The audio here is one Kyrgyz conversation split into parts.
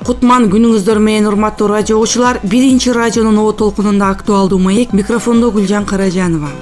Кутман күнүңүздөр менен урматтуу радио угуучулар. Биринчи радионун о толкунунда актуалдуу маек, микрофондо Гүлжан Каражанова.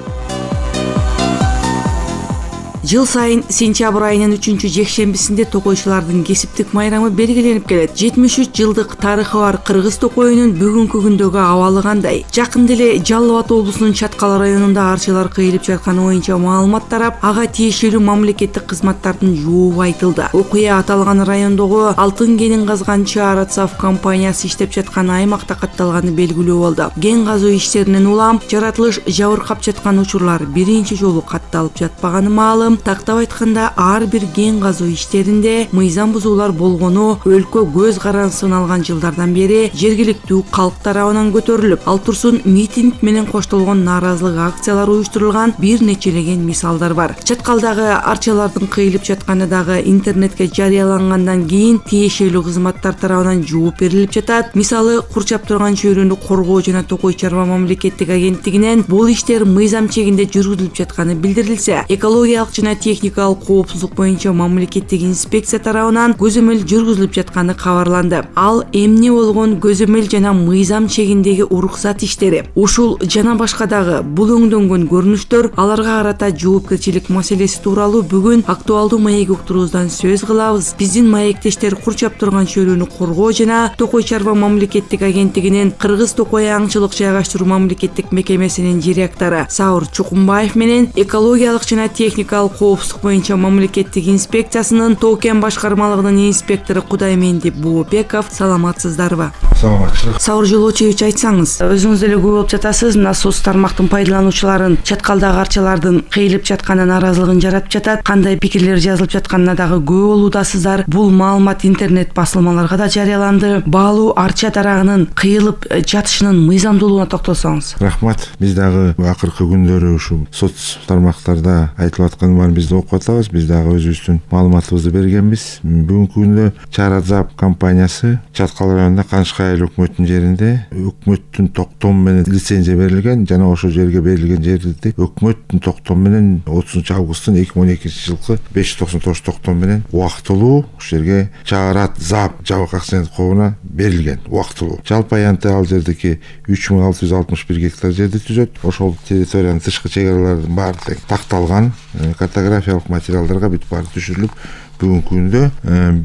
Жыл сайын сентябрь айынын 3-жекшембисинде токойчулардын кесиптик майрамы белгиленип келет. 73 жылдык тарыхы бар кыргыз токойунун бүгүнкү күндөгү абалы кандай? Жакында эле Жалал Абад облусунун Чаткал районунда арчалар кыйылып жатканы боюнча маалымат тарап, ага тиешелүү мамлекеттик кызматтардын жообу айтылды. Окуя аталган райондогу алтын кенин казганчы Аратсав компаниясы иштеп жаткан аймакта катталганы белгилүү болду. Кен казуу иштеринен улам жаратылыш жабыркап жаткан учурлар биринчи жолу катталып жатпаганы маалым. Тактап айтканда, ар бир кен казуу иштеринде мыйзам бузуулар болгону өлкө көз карандысын алган жылдардан бери жергиликтүү калк тарабынан көтөрүлүп, ал турсун митинг менен коштолгон нааразылык акциялары уюштурулган бир нечелеген мисалдар бар. Чаткалдагы арчалардын кыйылып жатканы дагы интернетке жарыялангандан кийин тиешелүү кызматтар тарабынан жооп берилип жатат. Мисалы, курчап турган чөйрөнү коргоо жана токой чарба мамлекеттик агенттигинен бул иштер мыйзам чегинде жүргүзүлүп жатканы билдирилсе, экологиялык техникалык коопсуздук боюнча мамлекеттик инспекция тарабынан көзөмөл жүргүзүлүп жатканы кабарланды. Ал эмне болгон көзөмөл жана мыйзам чегиндеги уруксат иштери, ушул жана башка дагы бул өңдөнгөн көрүнүштөр, аларга карата жоопкерчилик маселеси тууралуу бүгүн актуалдуу маек уктурубуздан сөз кылабыз. Биздин маектештер курчап турган чөйрөнү коргоо жана токой чарба мамлекеттик агенттигинин Кыргыз токой аңчылык жайгаштыруу мамлекеттик мекемесинин директору Саур Чукумбаев менен экологиялык жана техникалык коопсуздук боюнча мамлекеттик инспекциясынын Тоо-Кен башкармалыгынын инспектору Кудайменди Бообеков. Саламатсыздарбы? Саламатчылык. Саур Жолочевич, айтсаңыз, өзүңүз деле көп болуп жатасыз. Мына соц тармактын пайдалануучуларын Чаткалдагы арчалардын кыйылып жатканы нааразылыгын жаратып жатат. Кандай пикирлер жазылып жатканына дагы көп болуудасыздар. Бул маалымат интернет басылмаларга да жарыяланды. Баалуу арча дарагынын кыйылып жатышынын мыйзамдуулугуна токтолсоңуз. Рахмат. Биз дагы акыркы күндөрү ушул соц тармактарда айтылып аткан биз да окуп атабыз. Биз дагы өзүбүздүн маалыматыбызды бергенбиз. Бүгүнкү күндө Чарадзап компаниясы Чаткал районунда Канышкай айыл өкмөтүнүн жеринде өкмөттүн токтому менен лицензия берилген жана ошол жерге берилген жерди өкмөттүн токтому менен 30 августтун 2012 жылкы 599 токтому менен убактылуу ошол жерге Чарадзап жабык акционерлик коомуна берилген убактылуу. Жалпы аянты ал жердеки 3661 гектар жерди түзөт. Ошол территориянын тышкы чек-аралардын баары такталган, картографиялык материалдарга бүт баары түшүрүлүп, бүгүнкү күндө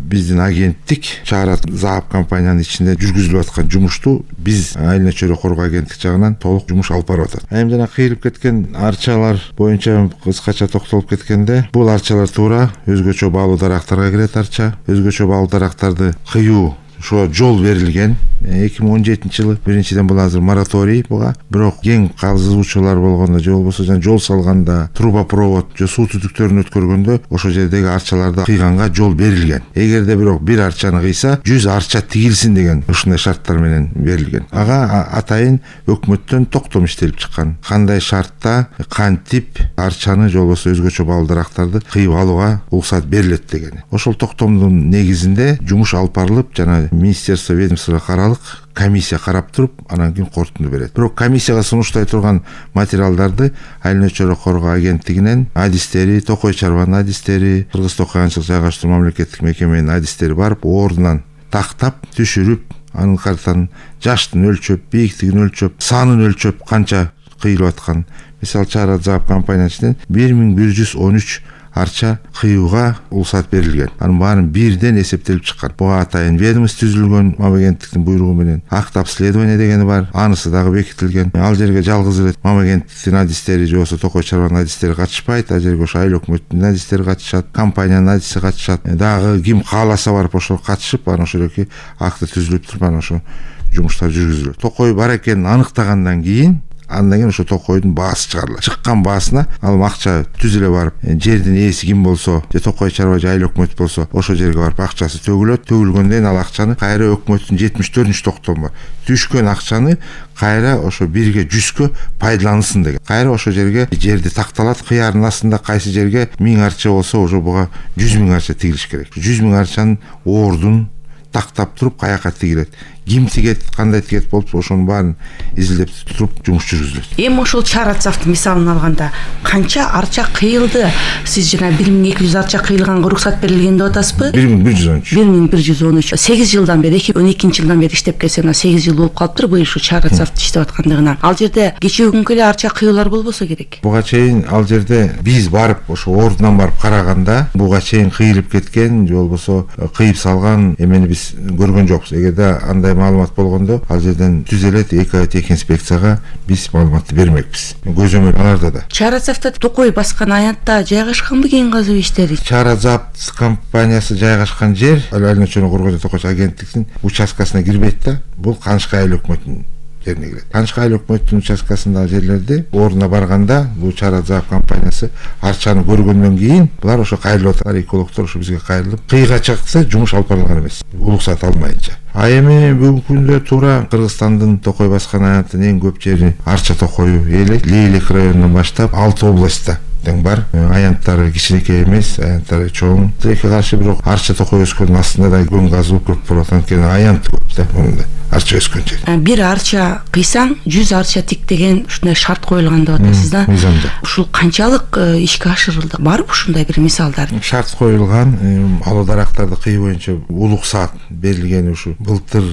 биздин агенттик Чарадзап компаниянын ичинде жүргүзүлүп аткан жумушту биз айылына чөйрө коргоо агенттик жагынан толук жумуш алып барып атат. Эми жана кыйылып кеткен арчалар боюнча кыскача токтолуп кеткенде, бул арчалар туура өзгөчө баалуу дарактарга кирет арча. Өзгөчө баалуу дарактарды кыюу ошо жол берилген. 2017 жылы биринчиден бул азыр мораторий буга. Бирок кен казуучулар болгондо же болбосо жол салганда, трубопровод же суу түтүктөрүн өткөргөндө ошол жердеги арчаларды кыйганга жол берилген. Эгерде бирок бир арчаны кыйса 100 арча тигилсин деген ушундай шарттар менен берилген. Ага атайын өкмөттөн токтом иштелип чыккан. Кандай шартта, кантип арчаны же болбосо өзгөчө баалуу дарактарды кыйып алууга уруксат берилет деген. Ошол токтомдун негизинде жумуш алып барылып, жана министерство ведомство каралык комиссия карап туруп, анан кийин корутунду берет. Бирок комиссияга сунуштай турган материалдарды айылына чөйрө коргоо агенттигинен адистери, токой чарбанын адистери, Кыргыз токой аңчылык жайгаштыруу мамлекеттик мекеменин адистери барып, ордунан тактап, түшүрүп, анын картанын жаштын өлчөп, бийиктигин өлчөп, санын өлчөп, канча кыйылып аткан. Мисалы, Чарадзап компаниясынан 1113 арча кыюуга уруксат берилген. Анын баарын бирден эсептелип чыккан. Буга атайын ведомство түзүлгөн, мамагенттиктин буйругу менен акт обследование дегени бар. Анысы дагы бекитилген. Ал жерге жалгыз эле мамагенттиктин адистери же болбосо токой чарбанын адистери катышпайт. Ал жерге ошо айыл өкмөтүнүн адистери катышат, компаниянын адиси катышат. Дагы ким кааласа барып ошол катышып, анан ошол жерге акты түзүлүп туруп, анан ошо жумуштар жүргүзүлөт. Токой бар экенин аныктагандан кийин андан кийин ошо токойдун баасы чыгарылат. Чыккан баасына ал акча түзүлө барып, жердин ээси ким болсо, же токой чарба же айыл өкмөт болсо, ошол жерге барып акчасы төгүлөт. Төгүлгөндөн кийин ал акчаны кайра өкмөттүн 74-ч токтому бар. Түшкөн акчаны кайра ошо 1-ге 100кө пайдалансын деген. Кайра ошол жерге жерди такталат. Кыярдын астында кайсы жерге 1000 арча болсо, ошо буга 100 000 арча тигилиш керек. 100 000 арчанын ордун тактап туруп каяка тигилет. ким тигет, кандай тигет болуп, ошонун баарын изилдеп туруп жумуш жүргүзүлөт. Эми ошол Чарацавдын мисалын алганда канча арча кыйылды? Сиз жана 1200 арча кыйылганга уруксат берилген деп атасызбы? 1113. 1113. 8 жылдан бери, 2012 жылдан бери иштеп келсе, 8 жыл болуп калыптыр быйыл ушу Чарацавд иштеп аткандыгына. Ал жерде кечээ күнгө эле арча кыюулар болбосо керек. Буга чейин ал жерде биз барып, ошо ордунан барып караганда, буга чейин кыйылып кеткен, же болбосо кыйып салган эмени биз көргөн жокпуз. Эгерде андай маалымат болгондо, ал жерден түзөлөт экотех инспекцияга биз маалыматты бермекпиз. Көзөмөл аларда да. Чарацавдда токой баскан аянтта жайгашканбы кен казуу иштери? Чарацавд компаниясы жайгашкан жер Айыл чоң коргоо токойчу агенттиктин участкасына кирбейт да. Бул Канышка айыл өкмөтүнүн жерине кирет. Канышка айыл өкмөтүнүн участкасындагы жерлерди ордуна барганда бул Чарацавд компаниясы арчаны көргөндөн кийин булар ошо кайрылып атат. Экологдор ошо бизге кайрылып, кыйга чыкса жумуш алып барылган эмес. Уруксат алмайынча. А эми бүгүнкү күндө туура Кыргызстандын токой баскан аянттын эң көп жери арча токою элек, Лейлек районунан баштап 6 областта бар. Аянттары кичинекей эмес, аянттары чоң. Тилекке каршы бирок арча токой өскөндүн астында да көн казуу көп болот. Анткени аянт көп да мында. Арча өскөн жер. Бир арча кыйсаң 100 арча тик деген ушундай шарт коюлган деп атасыз да. Мыйзамда. Ушул канчалык ишке ашырылды? Барбы ушундай бир мисалдар? Шарт коюлган, алуу дарактарды кыйуу боюнча уруксат берилген ушу былтыр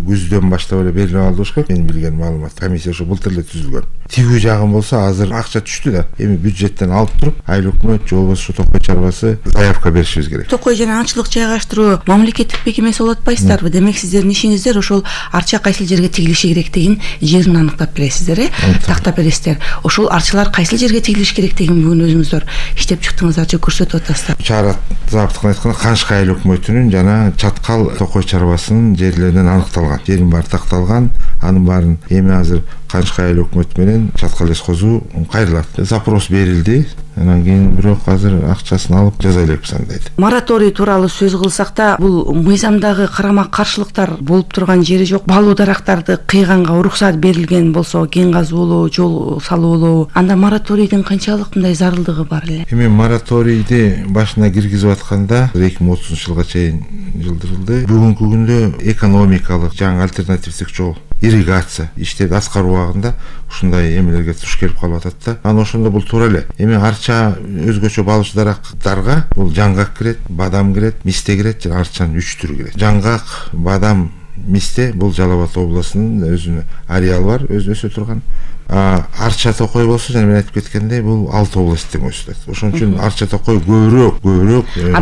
күздөн баштап эле берилип алды болуш керек. Мен билген маалымат. Комиссия ушу былтыр эле түзүлгөн. Тигүү жагын болсо азыр акча түштү да. Эми бюджеттен алып туруп, айыл өкмөт же болбосо токой чарбасы заявка беришибиз керек. Токой жана аңчылык жайгаштыруу мамлекеттик мекемеси болуп атпайсыздарбы? Демек сиздердин ишиңиздер ошол арча кайсыл жерге тигилиши керектигин жерин аныктап бересиздер, тактап бересиздер. Ошол арчалар кайсыл жерге тигилиш керектигин бүгүн өзүңүздөр иштеп чыктыңыздарчы көрсөтүп атасыздар. Чарацавдтыкын айтканда Канышка айыл өкмөтүнүн жана Чаткал токой чарбасынын жерлеринен аныкталган. Жерин баары такталган, анын баарын эми азыр Канышка айыл өкмөтү менен Чаткал лесхозу кайрылат. Запрос берилди. Анан кийин бирок азыр акчасын алып жаза элекпиз андайды. Мораторий тууралуу сөз кылсак да, бул мыйзамдагы карама каршылыктар болуп турган жери жок. Балуу дарактарды кыйганга уруксат берилген болсо, кен казуулоо, жол салуулоо, анда мораторийдин канчалык мындай зарылдыгы бар эле? Эми мораторийди башына киргизип атканда 2030 жылга чейин жылдырылды. Бүгүнкү күндө экономикалык жаңы альтернативдик жол, ирригация иштери аскар убагында ушундай эмелерге туш келип калып атат да. Анан ошондо бул туура эле. Эми арча өзгөчө балуучу дарактарга бул жаңгак кирет, бадам кирет, мисте кирет, жана арчанын 3 түрү кирет. Жаңгак, бадам, мисте бул Жалал Абад областынын өзүнүн ареалы бар, өсө турган. Арча токой болсо, жана мен айтып кеткендей, бул 6 областтын өсөт. Ошон үчүн арча токой көбүрөөк.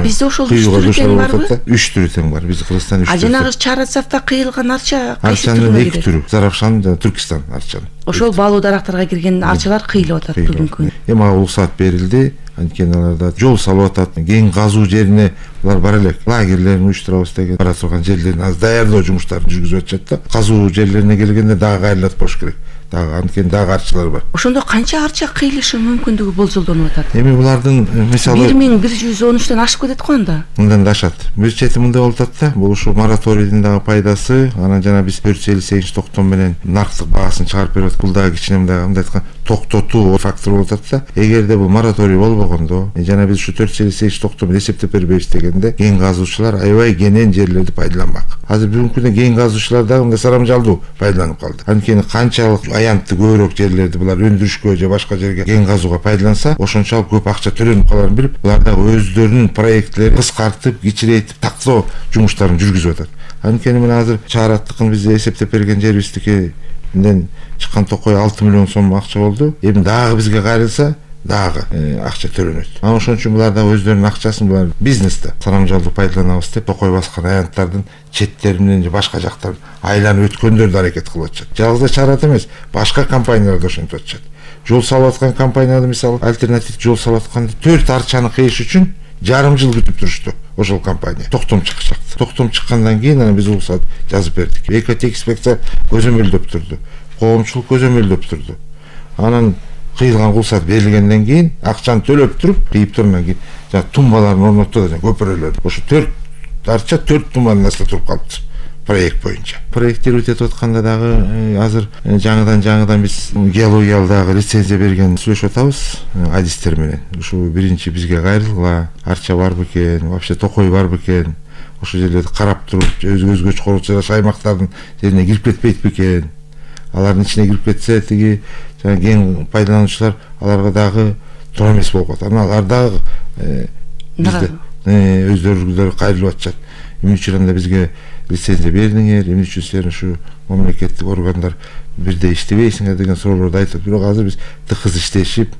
Бизде ошол 3 түрү тең барбы? 3 түрү тең бар. Биз Кыргызстанда 3 түрү. Жанагы Чарацавдда кыйылган арча кайсы түрү? Арчанын 2 түрү. Зарапшан жана Түркистан арчаны. Ошол балуу дарактарга кирген арчалар кыйылып атат бүгүнкү күндө. Эми уруксат берилди. Анткени аларда жол салып атат. Кен казуу жерине булар бар элек. Лагерлерин уюштурабыз деген бара турган жерлерин азыр даярдоо жумуштарын жүргүзүп атышат да. Казуу жерлерине келгенде дагы кайрылат болуш керек. Анткени дагы арчалар бар. Ошондо канча арча кыйылышы мүмкүндүгү болжолдонуп атат? Эми булардын мисалы 1113төн ашып кетет го анда. Мындан да ашат. Бир чети мындай болуп атат да. Бул ушу мораторийдин дагы пайдасы, анан жана биз 458-токтом менен нарктык баасын чыгарып берип атат. Бул дагы кичине мындай айткан токтотуу фактор болуп атат да. Эгерде бул мораторий болбогондо, жана биз ушу 458-токтом менен эсептеп бербейбиз дегенде, кен казуучулар аябай кенен жерлерди пайдаланмак. Азыр бүгүнкү күндө кен казуучулар дагы мындай сарамжалдуу пайдаланып калды. Анткени канчалык аянтты көбүрөөк жерлерди булар өндүрүшкө же башка жерге кен казууга пайдаланса, ошончалык көп акча төлөнүп каларын билип, булар дагы өздөрүнүн проекттерин кыскартып, кичирейтип, тактоо жумуштарын жүргүзүп атат. Анткени мына азыр Чараттыкын бизде эсептеп берген жерибиздикинен чыккан токой 6 миллион сом акча болду. Эми дагы бизге кайрылса, дагы акча төлөнөт. Анан ошон үчүн булар дагы өздөрүнүн акчасын булар бизнесте сарамжалдуу пайдаланабыз деп токой баскан аянттардын четтери менен же башка жактан айланып өткөндөрдү аракет кылып атышат. Жалгыз Чарат эмес, башка компаниялар да ошентип атышат. Жол салып аткан компаниялар мисалы альтернатив жол салып атканда 4 арчаны кыйыш үчүн жарым жыл күтүп турушту ошол компания. Токтом чыкчак. Токтом чыккандан кийин анан биз уруксат жазып бердик. Экотех инспекция көзөмөлдөп турду. Коомчулук көзөмөлдөп турду. Анан кыйылган уруксат берилгенден кийин акчаны төлөп туруп, кыйып тургандан кийин жана тумбаларын орнотту, көпүрөлөр. Ошо 4 арча 4 тумбанын астында туруп калыптыр. Проект боюнча. Проекттер өтүп атканда дагы азыр жаңыдан биз геологиялык лицензия берген сүйлөшүп атабыз адистер менен. Ушу биринчи бизге кайрылгыла, арча барбы экен, вообще токой барбы экен. ошол жерлерди карап туруп өзгөчө коргоочу аймактардын жерине кирип кетпейт бекен, алардын ичине кирип кетсе тиги жана кең пайдалануучулар аларга дагы туура эмес болуп калат. Анан алар дагы бизде өздөрү кайрылып атышат. Эмне үчүн анда бизге лицензия бердиңер, эмне үчүн силер ушу мамлекеттик органдар бирдей иштебейсиңер деген суроолорду айтып, бирок азыр биз тыкыз иштешип,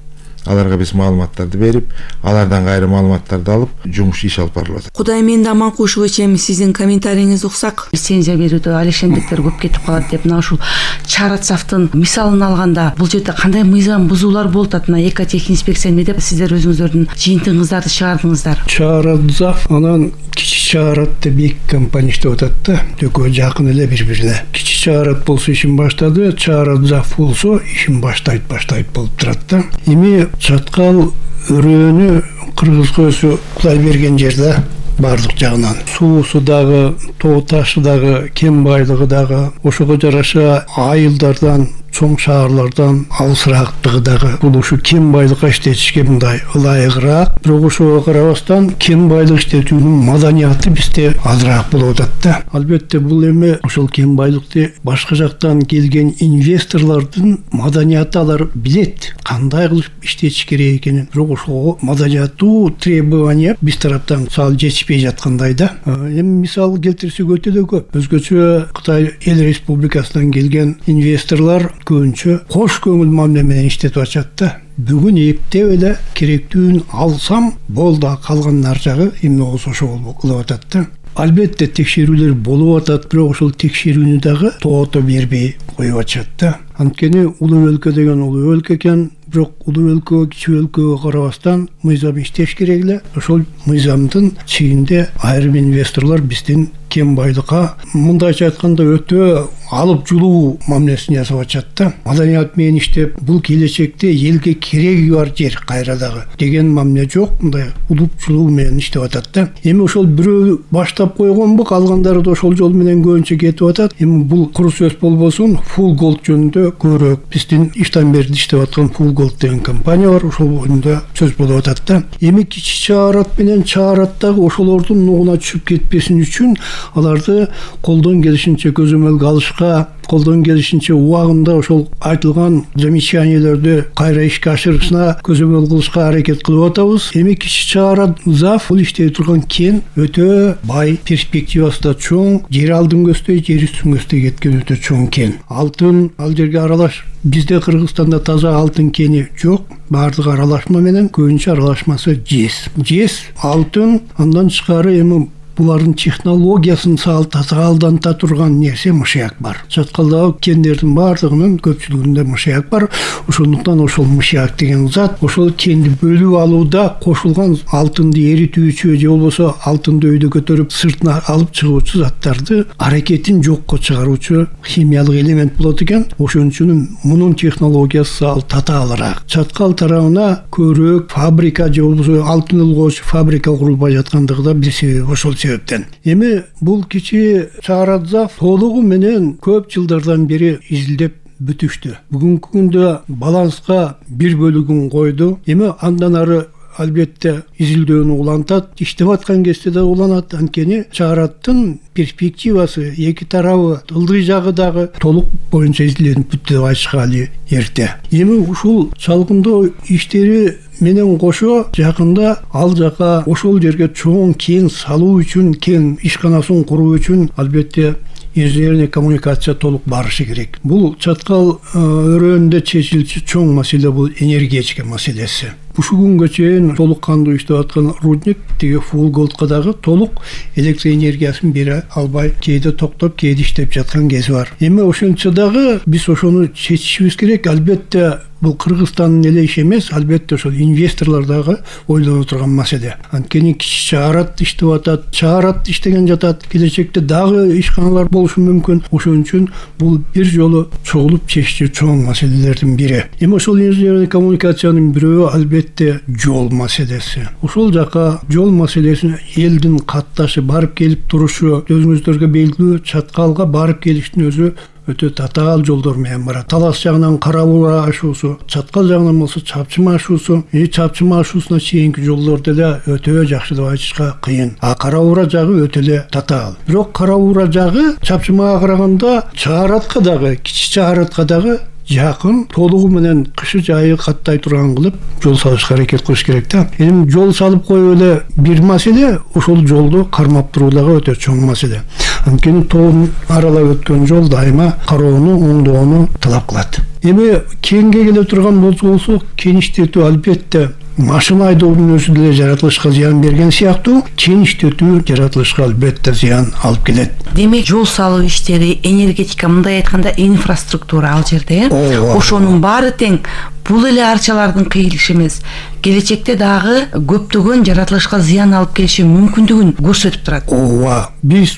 аларга биз маалыматтарды берип, алардан кайра маалыматтарды алып, жумуш иш алып барылып атат. Кудайменди Аманкулушевич, эми сиздин комментарийиңизди уксак, лицензия берүүдө алишендиктер көп кетип калат деп, мына ушул Чарадзавдын мисалын алганда, бул жерде кандай мыйзам бузуулар болуп атат? Мына экотехинспекция эмне деп сиздер өзүңүздөрдүн жыйынтыгыңыздарды чыгардыңыздар? Чарадзав анан Кичи Чаарат деп эки компания иштеп атат да, экөө жакын эле бири-бирине. Кичи Чаарат болсо ишин баштады, Чарадзав болсо ишин баштайт болуп турат да. Эми чаткал өрөөнү кыргызга өзү Кудай берген жерде бардык жагынан. Суусу дагы, тоо ташы дагы, кен байлыгы дагы, ошого жараша айылдардан, чоң шаарлардан алысырактыгы дагы. Бул ушу кен байлыкка иштетишке мындай ылайыгыраак. Бирок ошого карабастан кен байлык иштетүүнүн маданияты бизде азыраак болуп атат да. Албетте бул эми ошол кен байлыкты башка жактан келген инвесторлордун маданияты алар билет, кандай кылып иштетиш керек экенин. Бирок ошого маданияттуу требования биз тараптан мисалы жетишпей жаткандай да. Эми мисал келтирсек өтө да көп. Өзгөчө Кытай эл республикасынан келген инвесторлор көбүнчө кош көңүл мамиле менен иштетип атышат да. Бүгүн эптеп эле керектүүн алсам болду, калган наржагы эмне болсо ошол кылып атат да. Албетте текшерүүлөр болуп атат, бирок ошол текшерүүнү дагы тоото бербей коюп атышат да. Анткени улуу өлкө деген улуу өлкө экен, бирок улуу өлкө, кичи өлкөгө карабастан мыйзам иштеш керек эле. Ошол мыйзамдын чегинде айрым инвесторлор биздин кен байлыкка мындайча айтканда өтө алып жулуу мамилесин жасап атышат да. Маданият менен иштеп, бул келечекте элге кереги бар жер кайра дагы деген мамиле жок, мындай улуп жулуу менен иштеп атат да. Эми ошол бирөө баштап койгонбу, калгандары да ошол жол менен көбүнчө кетип атат. Эми бул куру сөз болбосун, Full Gold жөнүндө көбүрөөк биздин иштен бери иштеп аткан Full Gold деген компания бар, ошол боюнда сөз болуп атат да. Эми Кичи Чаарат менен Чаараттагы ошолордун нугуна түшүп кетпесин үчүн аларды колдон келишинче көзөмөлгө алышка, колдон келишинче убагында ошол айтылган замечаниялерди кайра ишке ашырышына көзөмөл кылышка аракет кылып атабыз. Эми Кичи Чаарадзав бул иштеп турган кен өтө бай, перспективасы да чоң, жер алдын көздөй, жер үстүн көздөй кеткен өтө чоң кен. Алтын ал жерге аралаш. Бизде Кыргызстанда таза алтын кени жок, бардыгы аралашма менен, көбүнчө аралашмасы жез, алтын, андан тышкары эми булардын технологиясын алданта турган нерсе мышыяк бар. Чаткалдагы кендердин бардыгынын көпчүлүгүндө мышыяк бар. Ошондуктан ошол мышыяк деген зат ошол кенди бөлүп алууда кошулган алтынды эритүүчү же болбосо алтынды өйдө көтөрүп сыртына алып чыгуучу заттарды аракетин жокко чыгаруучу химиялык элемент болот экен. Ошон үчүн мунун технологиясы ал татаалыраак. Чаткал тарабына көбүрөөк фабрика же болбосо алтын ылгоочу фабрика курулбай жаткандыгы да бир себеп ошол себептен. Эми бул Кичи Чаарадзав толугу менен көп жылдардан бери изилдеп бүтүштү. Бүгүнкү күндө баланска бир бөлүгүн койду. Эми андан ары албетте изилдөөнү улантат, иштеп аткан кезде да уланат. Анткени Чаараттын перспективасы эки тарабы ылдый жагы дагы толук боюнча изилденип бүттү деп айтышка али эрте. Эми ушул чалгындоо иштери менен кошо жакында ал жака ошол жерге чоң кен салуу үчүн, кен ишканасын куруу үчүн албетте инженерный коммуникация толук барышы керек. Бул чаткал өрөөнүндө чечилчү чоң маселе бул энергетика маселеси. Ушул күнгө чейин толук кандуу иштеп аткан рудник тиги Full Gold'ка дагы толук электр энергиясын бере албай, кээде токтоп, кээде иштеп жаткан кези бар. Эми ошончо дагы биз ошону чечишибиз керек. Албетте бул Кыргызстандын эле иши эмес, албетте ошол инвесторлор дагы ойлоно турган маселе. Анткени Кичи Чаарат иштеп атат, Чаарат иштеген жатат, келечекте дагы ишканалар болушу мүмкүн. Ошон үчүн бул бир жолу чогулуп чечүү чоң маселелердин бири. Эми ошол инженерный коммуникациянын бирөө албетте жол маселеси. Ошол жака жол маселесин элдин катташы барып келип турушу өзүңүздөргө белгилүү, Чаткалга барып келиштин өзү өтө татаал жолдор менен барат. Талас жагынан Кара Уура ашуусу, Чаткал жагынан болсо Чапчыма ашуусу, Чапчыма ашуусуна чейинки жолдор деле өтө жакшы деп айтышка кыйын. Кара Уура жагы өтө эле татаал. Бирок Кара Уура жагы Чапчымага караганда Чааратка дагы, Кичи Чааратка дагы жакын, толугу менен кышы жайы каттай турган кылып жол салышка аракет кылыш керек да. Эми жол салып коюп эле бир маселе, ошол жолду кармап туруу дагы өтө чоң маселе. Анткени тоон аралап өткөн жол дайыма кароону, оңдоону талап кылат. Эми кеңге келе турган болсо, кеништетүү албетте машина айдоонун өзү деле жаратылышка зыян берген сыяктуу, кеништетүү жаратылышка албетте зыян алып келет. Демек, жол салуу иштери, энергетика, мындай айтканда инфраструктура ал жерде, ошонун баары тең. Бул эле арчалардын кыйылышы эмес. Келечекте дагы көптөгөн жаратылышка зыян алып келиши мүмкүндүгүн көрсөтүп турат. Ооба, биз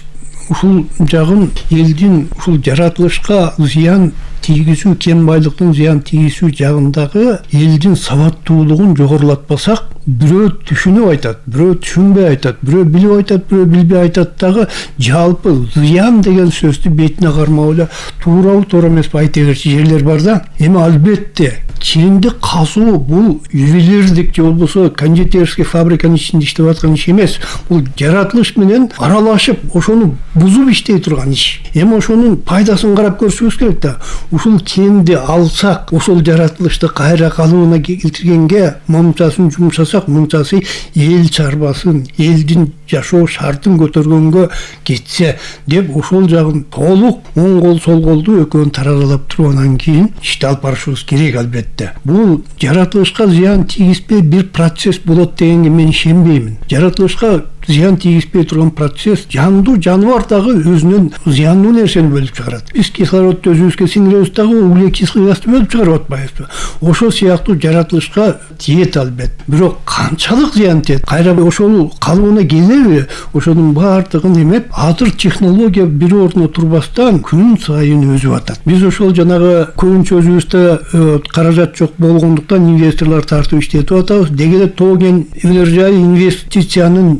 ушул жагын элдин ушул жаратылышка зыян тийгизүү, кен байлыктын зыян тийгизүү жагындагы элдин сабаттуулугун жогорулатпасак, бирөө түшүнүп айтат, бирөө түшүнбөй айтат, бирөө билип айтат, бирөө билбей айтат дагы жалпы зыян деген сөздү бетине кармап эле туура эмеспи айта берчү жерлер бар да. Эми албетте кенди казуу бул ювелирдик же болбосо кондитерский фабриканын ичинде иштеп аткан иш эмес. Бул жаратылыш менен аралашып, ошону бузуп иштей турган иш. Эми ошонун пайдасын карап көрсөбүз керек да. Ушул кенди алсак, ошол жаратылышты кайра калыбына келтиргенге момчасын жумшасак, мынчасы эл чарбасын, элдин жашоо шартын көтөргөнгө кетсе деп ошол жагын толук оң кол сол колду экөөнү таразалап туруп анан кийин ишти алып барышыбыз керек албетте. Бул жаратылышка зыян тийгизбей бир процесс болот дегенге мен ишенбеймин. Жаратылышка зыян тийгизбей турган процесс жандуу жаныбар дагы өзүнөн зыяндуу нерсени бөлүп чыгарат. Биз кислородду өзүбүзгө сиңиребиз дагы углекислый газды бөлүп чыгарып атпайбызбы? Ошол сыяктуу жаратылышка тиет албет. Бирок канчалык зыян тиет? Кайра ошол калыбына келеби? Ошонун баардыгын эмеп, азыр технология бир ордуна турбастан күн сайын өсүп атат. Биз ошол жанагы көбүнчө өзүбүздө каражат жок болгондуктан инвесторлор тартып иштетип атабыз. Деги тоо кен энергия инвестициянын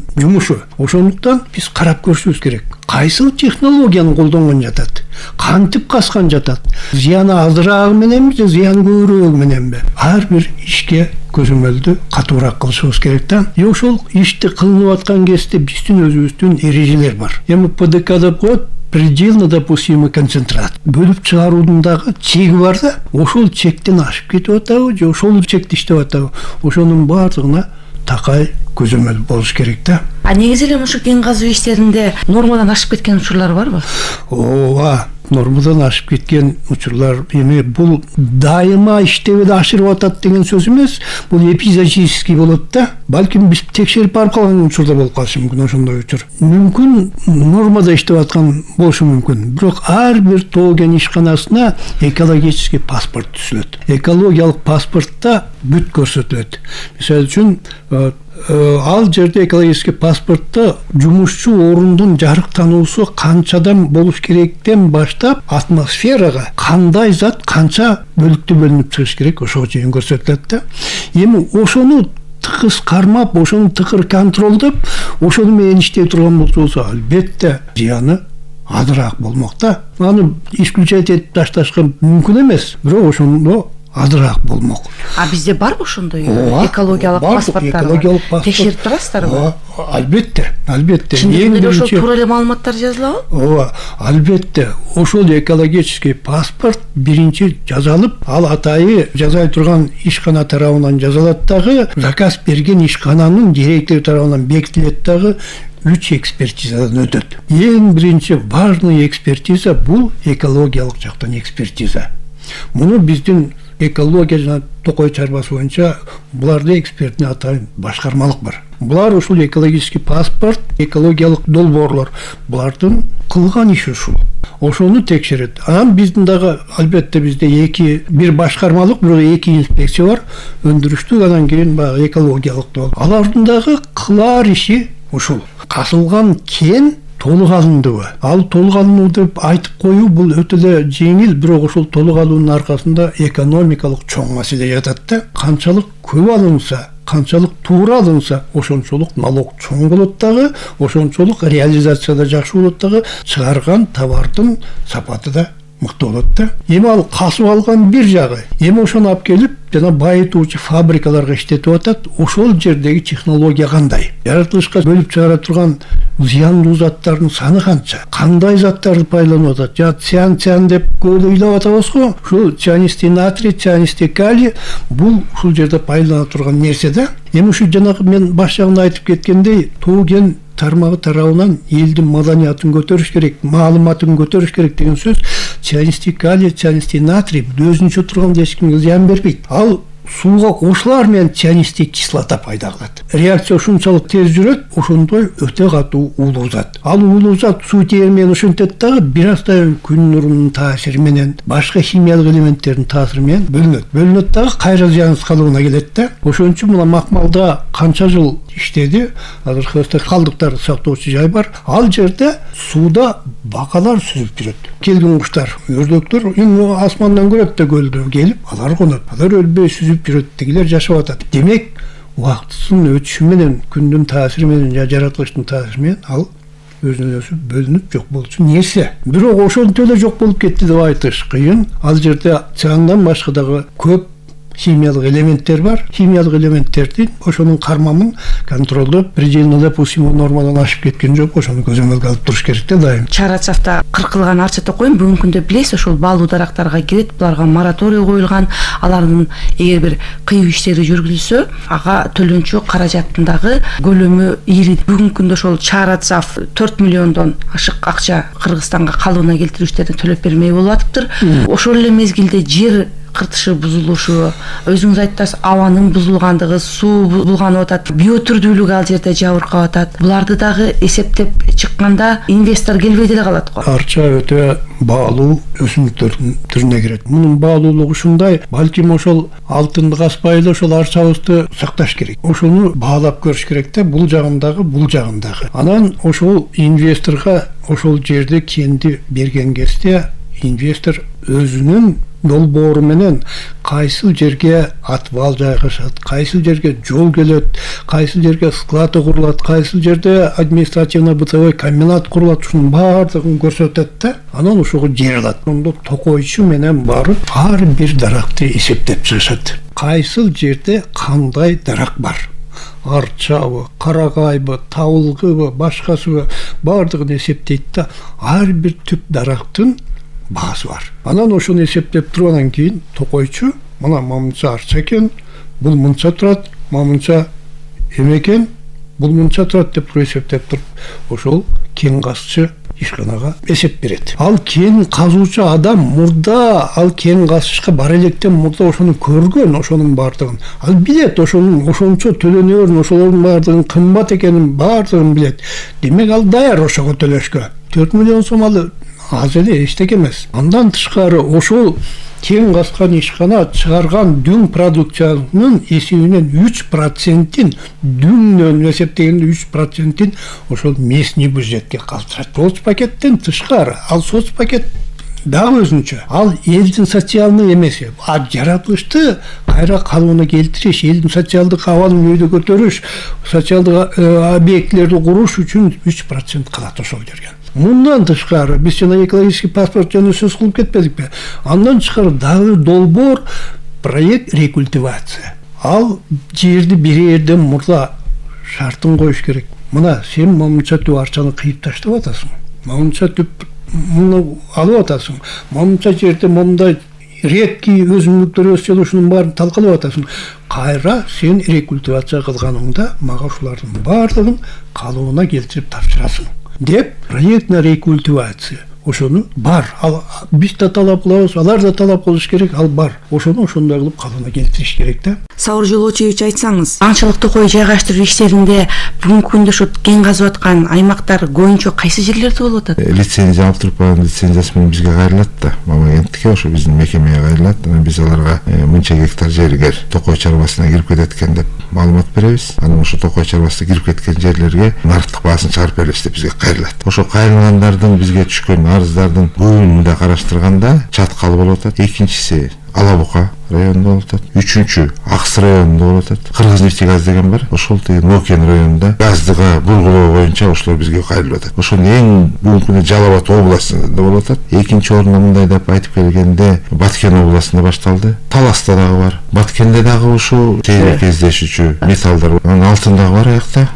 ошондуктан биз карап көрүшүбүз керек. Кайсыл технологияны колдонгон жатат? Кантип каскан жатат? Зыяны азыраагы мененби же зыяны көбүрөөгү мененби? Ар бир ишке көзөмөлдү катуураак кылышыбыз керек да. Ошол ишти кылынып аткан кезде биздин өзүбүздүн эрежелер бар. Эми ПДК деп коет, предельно допустимый концентрат. Бөлүп чыгаруунун дагы чеги бар да. Ошол чектен ашып кетип атабы же ошол чекти иштеп атабы? Ошонун баардыгына такай көзөмөл болуш керек да. Негизи эле ушу кен казуу иштеринде нормадан ашып кеткен учурлар барбы? Ооба, нормадан ашып кеткен учурлар эми бул дайыма иштебеде ашырып атат деген сөз эмес, бул эпизодический болот да. Балким биз текшерип барып калган учурда болуп калышы мүмкүн ошондой учур. Мүмкүн нормада иштеп аткан болушу мүмкүн. Бирок ар бир тоо кен ишканасына экологический паспорт түзүлөт. Экологиялык паспортто бүт көрсөтүлөт. Мисалы үчүн ал жерде экологический паспортто жумушчу орундун жарыктануусу канчадан болуш керектен баштап атмосферага кандай зат канча бөлүктө бөлүнүп чыгыш керек ошого чейин көрсөтүлөт да. Эми ошону тыкыз кармап, ошону тыкыр контролдоп, ошону менен иштей турган болсо албетте зыяны азыраак болмок да. Аны исключать этип ташташка мүмкүн эмес, бирок ошондо азыраак болмок. Бизде барбы ошондой экологиялык паспорттар? Текшерип турасыздарбы? Албетте. Эң ошол туура эле маалыматтар жазылабы? Ооба, албетте. Ошол экологический паспорт биринчи жазылып, ал атайы жазай турган ишкана тарабынан жазылат дагы, заказ берген ишкананын директори тарабынан бекитилет дагы. 3 экспертизадан өтөт. Эң биринчи важный экспертиза бул экологиялык жактан экспертиза. Муну биздин экология жана Токой чарбасы боюнча буларда экспертный атайын башкармалык бар. Булар ушул экологический паспорт, экологиялык долбоорлор, булардын кылган иши ушул. Ошону текшерет. Анан биздин дагы албетте бизде бир башкармалык, бирок 2 инспекция бар. Өндүрүштүк, анан кийин баягы экологиялык болот. Алардын дагы кылар иши ушул. Касылган кен толук алындыбы? Ал толук алынуу деп айтып коюу бул өтө эле жеңил, бирок ошол толук алуунун аркасында экономикалык чоң маселе жатат да. Канчалык көп алынса, канчалык туура алынса, ошончолук налог чоң болот дагы, ошончолук реализацияда жакшы болот дагы, чыгарган товардын сапаты да мыкты болот да. Эми ал касып алган бир жагы. Эми ошону алып келип жана байытуучу фабрикаларга иштетип атат. Ошол жердеги технология кандай? Жаратылышка бөлүп чыгара турган зыяндуу заттардын саны канча? Кандай заттарды пайдаланып атат? Жа циан деп көп ыйлап атабыз го. Ушул цианистый натрий, цианистый калий бул ушул жерде пайдалана турган нерсе да. Эми ушу жанагы мен баш жагында айтып кеткендей, тоо кен тармагы тарабынан элдин маданиятын көтөрүш керек, маалыматын көтөрүш керек деген сөз. Цианистый калий, цианистый натрий өзүнчө турганда эч кимге зыян бербейт. Ал сууга кошулар менен цианистый кислота пайда кылат. Реакция ушунчалык тез жүрөт, ошондой өтө катуу уулуу зат. Ал уулуу зат суу тери менен ушинтет дагы бир аздан күн нурунун таасири менен, башка химиялык элементтердин таасири менен бөлүнөт дагы кайра зыянсыз калыбына келет да. Ошон үчүн мына макмалда канча жыл иштеди. Азыр Кыргызстан калдыктар сактоочу жай бар. Ал жерде сууда бакалар сүзүп жүрөт. Келген куштар, өрдөктөр эми асмандан көрөт да көлдө келип, алар конот. Алар өлбөй сүзүп жүрөт, дегилер жашап атат. Демек, убактысынын өтүшү менен, күндүн таасири менен, жаратылыштын таасири менен ал өзүнөн өзү бөлүнүп жок болчу нерсе. Бирок ошентип эле жок болуп кетти деп айтыш кыйын. Ал жерде циандан башка дагы көп химиялык элементтер бар. Химиялык элементтердин ошонун кармамын контролдоп, предельно допустимый нормадан ашып кеткен жок, ошону көзөмөлгө алып туруш керек да дайым. Чарацавда кыркылган арча токойм бүгүнкү күндө билесиз, ошол баалуу дарактарга кирет, буларга мораторий коюлган. Алардын эгер бир кыюу иштери жүргүзүлсө, ага төлөнчү каражаттын дагы көлөмү ири. Бүгүнкү күндө ошол Чарацав 4 миллиондон ашык акча Кыргызстанга калыбына келтирүүчүлөрдү төлөп бермей болуп атыптыр. Ошол эле мезгилде жер кыртышы бузулушу, өзүңүз айттыңыз, абанын бузулгандыгы, суу булганып атат, биотүрдүүлүк ал жерде жабыркап атат. Буларды дагы эсептеп чыкканда инвестор келбей деле калат го. Арча өтө баалуу өсүмдүктөрдүн түрүнө кирет. Мунун баалуулугу ушундай, балким ошол алтынды каспай эле ошол арчабызды сакташ керек. Ошону баалап көрүш керек да, бул жагындагы. Анан ошол инвесторго ошол жерде кенди берген кезде инвестор өзүнүн долбоору менен кайсыл жерге атвал жайгашат, кайсыл жерге жол келет, кайсыл жерге склад курулат, кайсыл жерде административно-бытовой комбинат курулат, ушунун баардыгын көрсөтөт да. Анан ошого жер алат. Ондо токойчу менен барып ар бир даракты эсептеп чыгышат. Кайсыл жерде кандай дарак бар? Арчабы, карагайбы, табылгыбы, башкасыбы баардыгын эсептейт да. Ар бир түп дарактын баасы бар. Анан ошону эсептеп тургандан кийин токойчу, мына мынча арча экен, бул мынча турат, мынча экен, бул мынча турат деп эсептеп туруп, ошол кен казчы ишканага эсеп берет. Ал кен казуучу адам мурда ал кен казышка бара электен мурда ошону көргөн, ошонун баардыгын. Ал билет, ошончо төлөнөрүн, ошолордун баардыгын кымбат экенин баардыгын билет. Демек ал даяр ошого төлөшкө. 4 миллион сом ал аз эле эчтеке эмес. Андан тышкары ошол кен казган ишкана чыгарган дүң продукциянын эсебинен 3%-ин, дүңнөн эсептегенде 3%-ин ошол местный бюджетке калтырат. Соцпакеттен тышкары, ал соцпакет дагы өзүнчө. Ал элдин социалдык эмес. Жаратылышты кайра калыбына келтириш, элдин социалдык абалын өйдө көтөрүш, социалдык объектилерди куруш үчүн 3% калат ошол жерге. Мындан тышкары биз жана экологический паспорт жөнүндө сөз кылып кетпедикпи? Андан тышкары дагы долбоор проект рекультивация. Ал жерди бир жерден мурда шартын коюш керек. Мына сен мынча түп арчаны кыйып таштап атасың. Мынча түп муну алып атасың. Мынча жерде мындай редкий өсүмдүктөр өсүп ушунун баарын талкалап атасың. Кайра сен рекультивация кылганыңда мага ушулардын баардыгын калыбына келтирип тапшырасың деп проектная рекультивация. Ошону бар. Ал биз да талап кылабыз, алар да талап кылыш керек, ал бар. Ошону ошондой кылып калыбына келтириш керек да. Саур Жолочевич, айтсаңыз, аңчылык токой жайгаштыруу иштеринде бүгүнкү күндө ошо кен казып аткан аймактар көбүнчө кайсы жерлерде болуп атат? Лицензия алып туруп, лицензиясы менен бизге кайрылат да. Мамагенттикке ошо биздин мекемеге кайрылат. Анан биз аларга мынча гектар жергер токой чарбасына кирип кетет экен деп маалымат беребиз. Анан ошо токой чарбасына кирип кеткен жерлерге нарыктык баасын чыгарып беребиз деп бизге кайрылат. Ошо кайрылгандардын бизге түшкөн арыздардын көбүн мында караштырганда чаткалы болуп атат. Экинчиси Алабука районунда болуп атат. 3-чү Акс районунда болуп атат. Кыргыз-нефтегаз деген бар. Ошол деген Нокен районунда газдыга бургулоо боюнча ошолор бизге кайрылып атат. Ошонун эң бүгүнкү күндө Жалал Абад областында болуп атат. Экинчи орунда мындай деп айтып келгенде Баткен областында башталды. Таласта дагы бар. Баткенде дагы ушул тейлик кездешүүчү металлдар бар. Анын алтындагы бар аякта.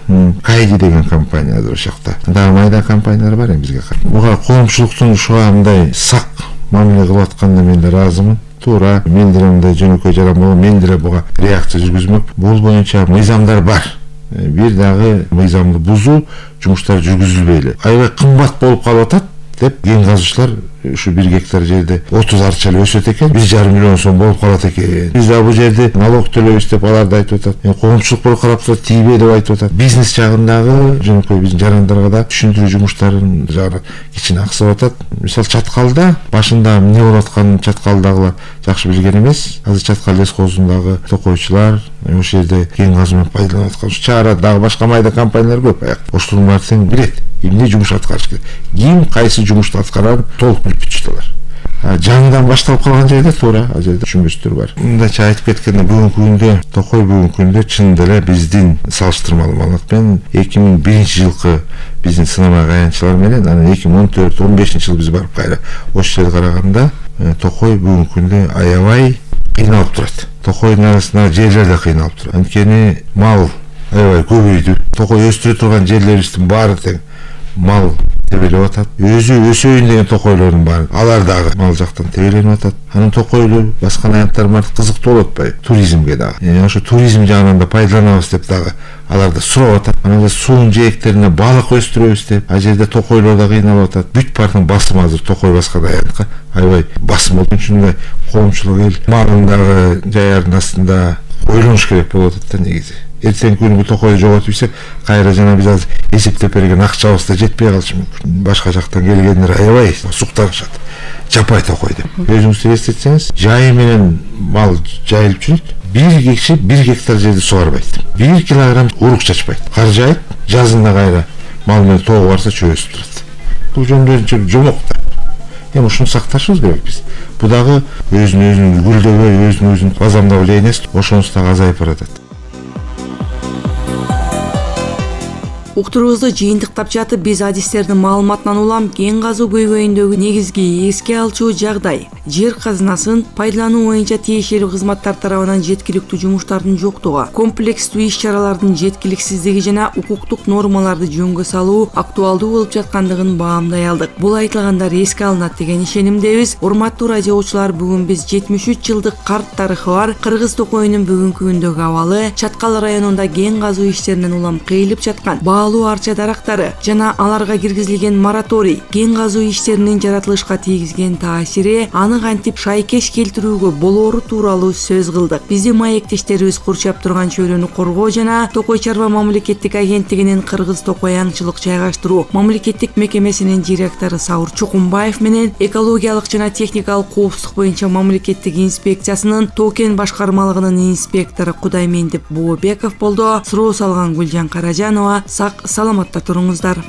Кайди деген компания азыр ошакта. Дагы майда компаниялар бар бизге. Буга коомчулуктун ушуга мындай сак мамиле кылып атканына мен да ыраазымын. Туура мен деле мындай жөнөкөй жаран болом, мен деле буга реакция жүргүзмөк. Бул боюнча мыйзамдар бар. Бир дагы мыйзамды бузуу жумуштар жүргүзүлбөй эле. Аябай кымбат болуп калып атат деп кен казуучулар ушу 1 гектар жерде 30 арча эле өсөт экен, 1,5 миллион сом болуп калат экен. Биз да бул жерде налог төлөйбүз деп алар да айтып атат. Коомчулук болуп карап турат, тийбей деп айтып атат. Бизнес жагындагы жөнөкөй биздин жарандарга да түшүндүрүү жумуштарын жагы кичине аксап атат. Мисалы Чаткалда башында эмне болуп атканын Чаткалдагылар жакшы билген эмес. Азыр Чаткал лес козундагы токойчулар ошол жерде кен казуу менен пайдаланып аткан. Чаарада дагы башка майда компаниялар көп аяк. Ошолордун баарын билет. Эмне жумуш аткарыш керек. Ким кайсы жумушту аткарарын толук билип бүтүштүлөр. Жаңыдан башталып калган жерде туура ал жерде түшүнбөстөр бар. Мындайча айтып кеткенде бүгүнкү күндө Токой бүгүнкү күндө чынында эле биздин салыштырмалуу маалымат менен 2001-жылкы биздин сынамага аянтчылар менен анан 2014-15-жыл биз барып кайра ошол жерге караганда Токой бүгүнкү күндө аябай кыйналып турат. Токойдун арасындагы жерлер да кыйналып турат. Анткени мал аябай көбөйдү. Токой өстүрө турган жерлерибиздин баары тең мал тебелеп атат. Өзү өсөйүн деген токойлордун баары алар дагы мал жактан тебеленип атат. Анын токойлу башка аянттар бар, кызыктуу болуп атпайбы туризмге дагы. Ошо туризм жагынан да пайдаланабыз деп дагы алар да сурап атат. Анан суунун жээктерине балык өстүрөбүз деп ал жерде токойлор да кыйналып атат. Бүт баардык басым азыр токой баскан аянтка аябай басым болду. Ушундай коомчулук эл малын дагы жаярдын астында ойлонуш керек болуп атат да негизи. Эртең күнү бул токойду жоготуп ийсек, кайра жана биз азыр эсептеп берген акчабыз да жетпей калышы мүмкүн. Башка жактан келгендер аябай суктанышат. Жапай токой деп. Өзүңүз элестетсеңиз, жайы менен мал жайылып жүрөт. Бир киши 1 гектар жерди сугарбайт. 1 килограмм урук чачпайт. Кар жайып, жазында кайра мал менен тоого барса чөп өсүп турат. Бул жөндөмчө жомок да. Эми ушуну сакташыбыз керек биз. Бул дагы өзүн гүлдөбөй, өзүн базамдап эле эмес, ошонусу дагы азайып баратат. Уктуруубузду жыйынтыктап жатып биз адистердин маалыматынан улам кен казуу көйгөйүндөгү негизги эске алчу жагдай жер казынасын пайдалануу боюнча тиешелүү кызматтар тарабынан жеткиликтүү жумуштардын жоктугу, комплекстүү иш-чаралардын жеткиликсиздиги жана укуктук нормаларды жөнгө салуу актуалдуу болуп жаткандыгын баамдай алдык. Бул айтылгандар эске алынат деген ишенимдебиз. Урматтуу радиочулар, бүгүн биз 73 жылдык карт тарыхы бар Кыргыз Токойунун бүгүнкү күндөгү абалы, Чаткал районунда кен казуу иштеринен улам кыйылып жаткан баалуу арча дарактары жана аларга киргизилген мораторий, кен казуу иштеринин жаратылышка тийгизген таасири, аны кантип шайкеш келтирүүгө болоору тууралуу сөз кылдык. Биздин маектештерибиз курчап турган чөйрөнү коргоо жана Токой чарба мамлекеттик агенттигинин Кыргыз Токой аңчылык жайгаштыруу мамлекеттик мекемесинин директору Саур Чукумбаев менен экологиялык жана техникалык коопсуздук боюнча мамлекеттик инспекциясынын Токен башкармалыгынын инспектору Кудаймендип Бообеков болду. Суроо салган Гүлжан Каражанова. Сак саламатта туруңуздар.